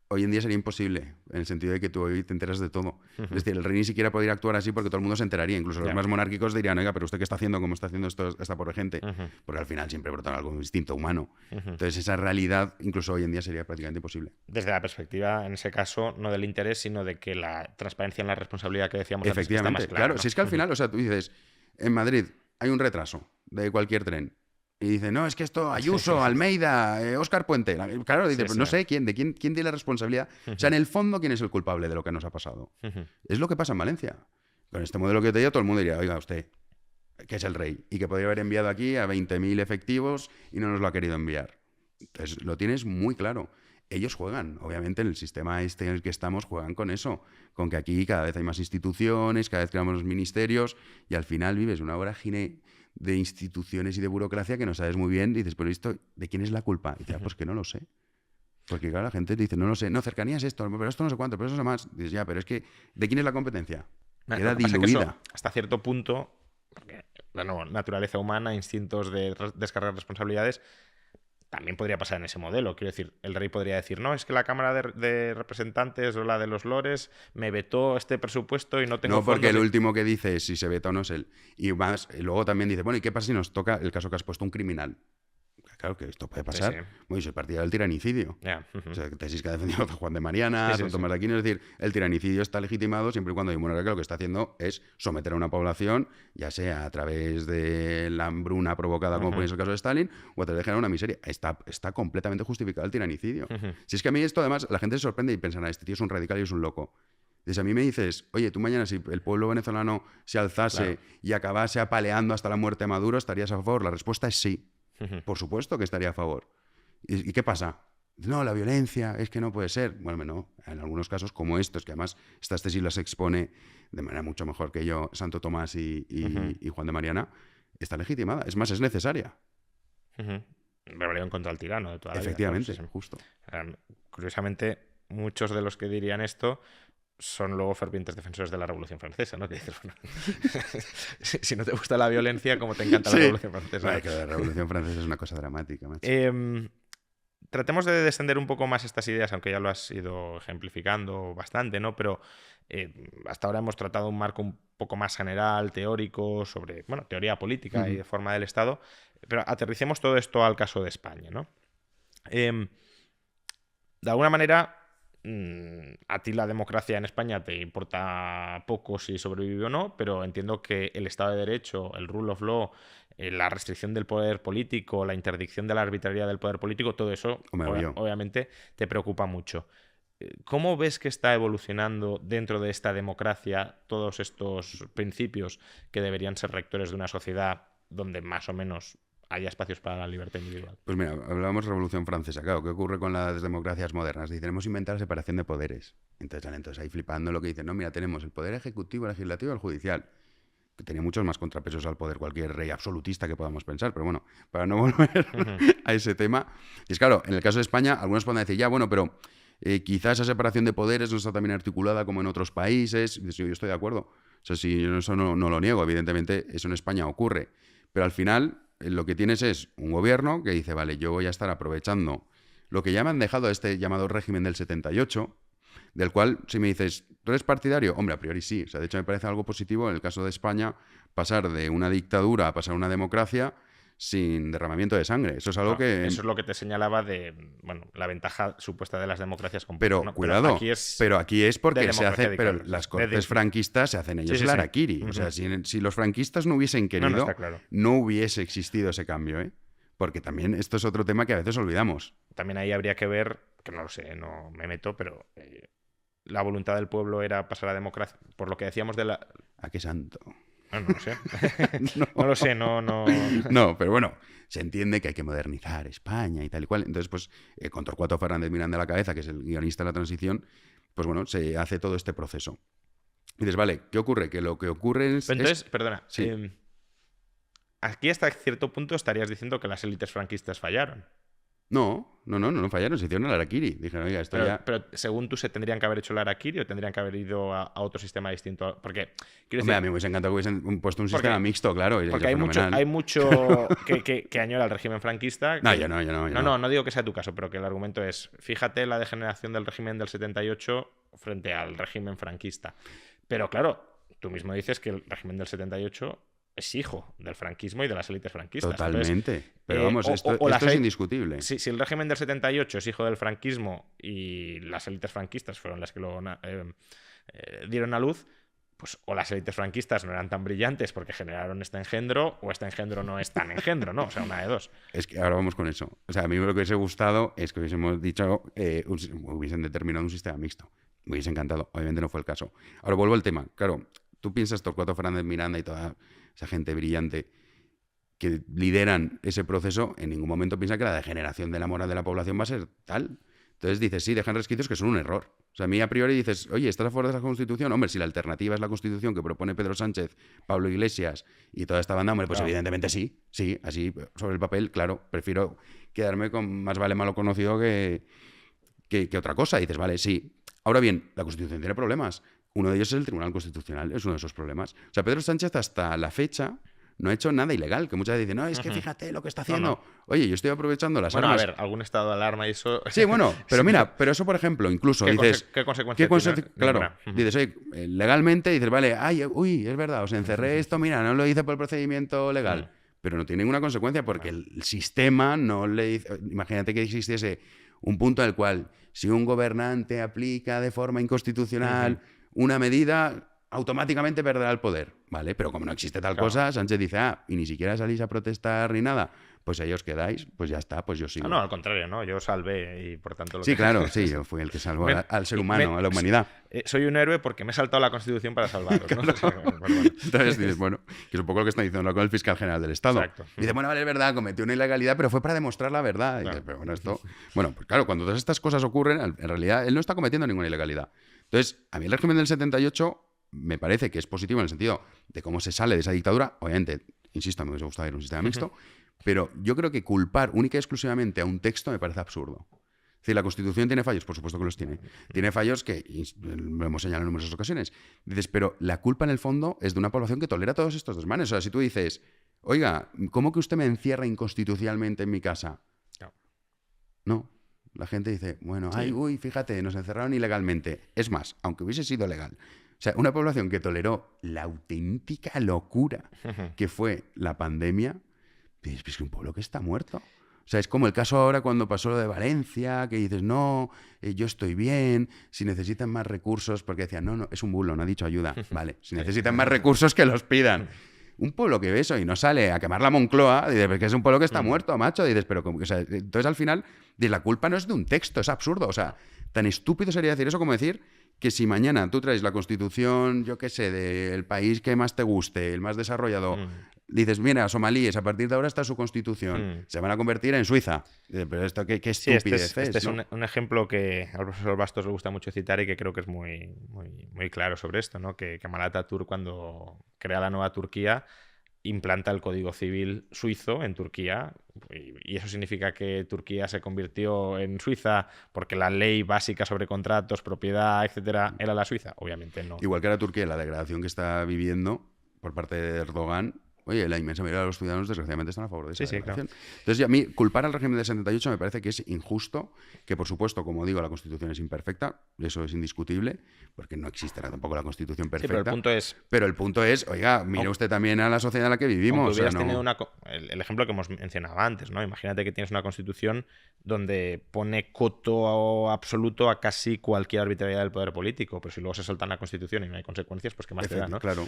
hoy en día sería imposible, en el sentido de que tú hoy te enteras de todo. Es decir, el rey ni siquiera podría actuar así porque todo el mundo se enteraría. Incluso los más monárquicos dirían, oiga, pero ¿usted qué está haciendo? ¿Cómo está haciendo esta pobre gente? Porque al final siempre brota algo instinto humano. Entonces esa realidad, incluso hoy en día, sería prácticamente imposible. Desde la perspectiva, en ese caso, no del interés, sino de que la transparencia en la responsabilidad que decíamos antes está más Efectivamente, clara, claro. ¿no? Si es que al final, o sea, tú dices, en Madrid hay un retraso de cualquier tren. Y dice, no, es que esto, Ayuso, Almeida, Óscar Puente. Claro, dice, pues no sé quién tiene la responsabilidad. O sea, en el fondo, ¿quién es el culpable de lo que nos ha pasado? Es lo que pasa en Valencia. Con este modelo que te digo, todo el mundo diría, oiga, usted, que es el rey, y que podría haber enviado aquí a 20.000 efectivos y no nos lo ha querido enviar. Entonces, lo tienes muy claro. Ellos juegan, obviamente, en el sistema este en el que estamos, juegan con eso, con que aquí cada vez hay más instituciones, cada vez creamos los ministerios, y al final vives una vorágine de instituciones y de burocracia que no sabes muy bien, y dices, pero esto, ¿de quién es la culpa? Y dices, pues que no lo sé. Porque claro, la gente dice, no lo sé, no, cercanía es esto, pero esto no sé cuánto, pero eso es más. Dices, ya, pero es que, ¿de quién es la competencia? Queda Lo que pasa es que diluida. eso, hasta cierto punto, porque la naturaleza humana, instintos de descargar responsabilidades, también podría pasar en ese modelo. Quiero decir, el rey podría decir, no, es que la Cámara de Representantes o la de los Lores me vetó este presupuesto y no tengo No, porque fondos el último que dice es si se veta o no es él. Y más, luego también dice, bueno, ¿y qué pasa si nos toca el caso que has puesto un criminal? Claro que esto puede pasar. Sí. Bueno, y soy partidario del tiranicidio. O sea, tesis que ha defendido Juan de Mariana, Don Tomás de Aquino. Es decir, el tiranicidio está legitimado siempre y cuando hay un monarca que lo que está haciendo es someter a una población, ya sea a través de la hambruna provocada, como ponéis el caso de Stalin, o a través de generar una miseria. Está completamente justificado el tiranicidio. Si es que a mí esto, además, la gente se sorprende y piensa, este tío es un radical y es un loco. Entonces a mí me dices, oye, tú mañana si el pueblo venezolano se alzase y acabase apaleando hasta la muerte a Maduro, ¿estarías a favor? La respuesta es sí. Por supuesto que estaría a favor. ¿Y qué pasa? No, la violencia, es que no puede ser. Bueno, no, en algunos casos como estos, que además estas tesis las expone de manera mucho mejor que yo Santo Tomás y Juan de Mariana, está legitimada. Es más, es necesaria. Rebelión contra el tirano de toda la vida. Efectivamente, justo. Curiosamente, muchos de los que dirían esto son luego fervientes defensores de la Revolución Francesa, ¿no? Que dices, bueno, si no te gusta la violencia, ¿cómo te encanta la Revolución Francesa? Vale, que la Revolución Francesa es una cosa dramática, macho. Tratemos de descender un poco más estas ideas, aunque ya lo has ido ejemplificando bastante, ¿no? Pero hasta ahora hemos tratado un marco un poco más general, teórico, sobre, bueno, teoría política y de forma del Estado, pero aterricemos todo esto al caso de España, ¿no? De alguna manera, a ti la democracia en España te importa poco si sobrevive o no, pero entiendo que el Estado de Derecho, el rule of law, la restricción del poder político, la interdicción de la arbitrariedad del poder político, todo eso obviamente te preocupa mucho. ¿Cómo ves que está evolucionando dentro de esta democracia todos estos principios que deberían ser rectores de una sociedad donde más o menos haya espacios para la libertad individual? Pues mira, hablábamos de Revolución Francesa, claro, ¿qué ocurre con las democracias modernas? Dicen, hemos inventado la separación de poderes. Entonces ahí flipando lo que dicen, no, mira, tenemos el poder ejecutivo, el legislativo y el judicial, que tenía muchos más contrapesos al poder cualquier rey absolutista que podamos pensar, pero bueno, para no volver a ese tema. Y es claro, en el caso de España, algunos pueden decir, ya, bueno, pero quizás esa separación de poderes no está tan bien articulada como en otros países. Yo estoy de acuerdo. O sea, si yo eso no lo niego, evidentemente eso en España ocurre. Pero al final lo que tienes es un gobierno que dice, vale, yo voy a estar aprovechando lo que ya me han dejado este llamado régimen del 78, del cual, si me dices, ¿tú eres partidario? Hombre, a priori sí. O sea, de hecho, me parece algo positivo en el caso de España pasar de una dictadura a pasar a una democracia sin derramamiento de sangre. Eso es algo que... Eso es lo que te señalaba de, bueno, la ventaja supuesta de las democracias Pero ¿no? cuidado, pero aquí es porque se hace... Pero claro, las cortes franquistas se hacen ellos el harakiri. O sea, si los franquistas no hubiesen querido, no hubiese existido ese cambio, ¿eh? Porque también esto es otro tema que a veces olvidamos. También ahí habría que ver, que no lo sé, no me meto, pero la voluntad del pueblo era pasar a democracia, por lo que decíamos de la... ¿A qué santo? No lo sé. No lo sé, no. No, pero bueno, se entiende que hay que modernizar España y tal y cual. Entonces, pues, con Torcuato Fernández Miranda a la cabeza, que es el guionista de la transición, pues bueno, se hace todo este proceso. Y dices, vale, ¿qué ocurre? Que lo que ocurre es... Pero entonces, perdona, sí. aquí hasta cierto punto estarías diciendo que las élites franquistas fallaron. No fallaron, se hicieron el harakiri. Dijeron, oiga, esto ya... Pero según tú, ¿se tendrían que haber hecho el harakiri o tendrían que haber ido a otro sistema distinto? Porque, quiero Hombre, decir, a mí me hubiese encantado que hubiesen puesto un sistema mixto, claro. porque hay mucho que añora el régimen franquista. No, yo no. No digo que sea tu caso, pero que el argumento es, fíjate la degeneración del régimen del 78 frente al régimen franquista. Pero claro, tú mismo dices que el régimen del 78 es hijo del franquismo y de las élites franquistas. Totalmente. Entonces, pero vamos, esto es indiscutible. Si el régimen del 78 es hijo del franquismo y las élites franquistas fueron las que lo dieron a luz, pues o las élites franquistas no eran tan brillantes porque generaron este engendro, o este engendro no es tan engendro, ¿no? O sea, una de dos. Es que ahora vamos con eso. O sea, a mí lo que hubiese gustado es que hubiésemos dicho, hubiesen determinado un sistema mixto. Me hubiese encantado. Obviamente no fue el caso. Ahora vuelvo al tema. Claro, tú piensas Torcuato Fernández Miranda y toda esa gente brillante que lideran ese proceso, en ningún momento piensa que la degeneración de la moral de la población va a ser tal. Entonces dices, sí, dejan resquicios que son un error. O sea, a mí a priori dices, oye, ¿estás a favor de la Constitución? Hombre, si la alternativa es la Constitución que propone Pedro Sánchez, Pablo Iglesias y toda esta banda, hombre, pues claro, evidentemente sí, así sobre el papel, claro, prefiero quedarme con más vale malo conocido que otra cosa. Y dices, vale, sí. Ahora bien, la Constitución tiene problemas. Uno de ellos es el Tribunal Constitucional, es uno de esos problemas. O sea, Pedro Sánchez hasta la fecha no ha hecho nada ilegal, que muchas veces dicen, no, es que fíjate lo que está haciendo. No. Oye, yo estoy aprovechando las armas. A ver, algún estado de alarma y eso... Sí, bueno, pero mira, pero eso, por ejemplo, incluso dices... ¿Qué consecuencias tiene? Claro, dices, oye, legalmente dices, vale, es verdad, os encerré esto, mira, no lo hice por el procedimiento legal, pero no tiene ninguna consecuencia porque el sistema no le dice... Imagínate que existiese un punto en el cual si un gobernante aplica de forma inconstitucional una medida, automáticamente perderá el poder, ¿vale? Pero como no existe tal cosa, Sánchez dice, y ni siquiera salís a protestar ni nada, pues ahí os quedáis, pues ya está, pues yo sigo. No, al contrario, ¿no? Yo salvé y por tanto... Claro, sí, yo fui el que salvó al ser humano, a la humanidad. Soy un héroe porque me he saltado la Constitución para salvarlos, ¿no? Entonces dices, bueno, que es un poco lo que está diciendo con el fiscal general del Estado. Exacto. Y dice, bueno, vale, es verdad, cometió una ilegalidad, pero fue para demostrar la verdad. Claro. Y dices, pero bueno, esto... Bueno, pues claro, cuando todas estas cosas ocurren, en realidad él no está cometiendo ninguna ilegalidad. Entonces, a mí el régimen del 78 me parece que es positivo en el sentido de cómo se sale de esa dictadura. Obviamente, insisto, me hubiese gustado ver un sistema mixto, pero yo creo que culpar única y exclusivamente a un texto me parece absurdo. Es decir, la Constitución tiene fallos, por supuesto que los tiene. Tiene fallos que lo hemos señalado en numerosas ocasiones. Dices, pero la culpa en el fondo es de una población que tolera todos estos desmanes. O sea, si tú dices, oiga, ¿cómo que usted me encierra inconstitucionalmente en mi casa? No. La gente dice, bueno, fíjate, nos encerraron ilegalmente. Es más, aunque hubiese sido legal. O sea, una población que toleró la auténtica locura que fue la pandemia, es que un pueblo que está muerto. O sea, es como el caso ahora cuando pasó lo de Valencia, que dices, no, yo estoy bien, si necesitan más recursos, porque decían, no, es un bulo, no ha dicho ayuda. Vale, si necesitan más recursos, que los pidan. Un pueblo que ve eso y no sale a quemar la Moncloa, dices, porque es un pueblo que está muerto, macho. Dices, pero como, o sea, entonces al final, la culpa no es de un texto, es absurdo. O sea, tan estúpido sería decir eso como decir que si mañana tú traes la Constitución, yo qué sé, del país que más te guste, el más desarrollado, dices, mira, somalíes, a partir de ahora está su Constitución, se van a convertir en Suiza. Pero esto, ¿qué estupidez es? Este ¿no? es un ejemplo que al profesor Bastos le gusta mucho citar y que creo que es muy, muy, muy claro sobre esto, ¿no? Que Kemal Atatürk, cuando crea la nueva Turquía, implanta el Código Civil suizo en Turquía, y eso significa que Turquía se convirtió en Suiza porque la ley básica sobre contratos, propiedad, etcétera, era la Suiza. Obviamente no. Igual que ahora Turquía, la degradación que está viviendo por parte de Erdogan, oye, la inmensa mayoría de los ciudadanos desgraciadamente están a favor de esa degradación. Claro. Entonces, a mí culpar al régimen del 78 me parece que es injusto, que por supuesto, como digo, la Constitución es imperfecta, eso es indiscutible, porque no existe tampoco la Constitución perfecta. Sí, pero el punto es, oiga, mire usted también a la sociedad en la que vivimos. Tenido el ejemplo que hemos mencionado antes, ¿no? Imagínate que tienes una Constitución donde pone coto absoluto a casi cualquier arbitrariedad del poder político, pero si luego se salta la Constitución y no hay consecuencias, pues qué más te da, ¿no? Claro.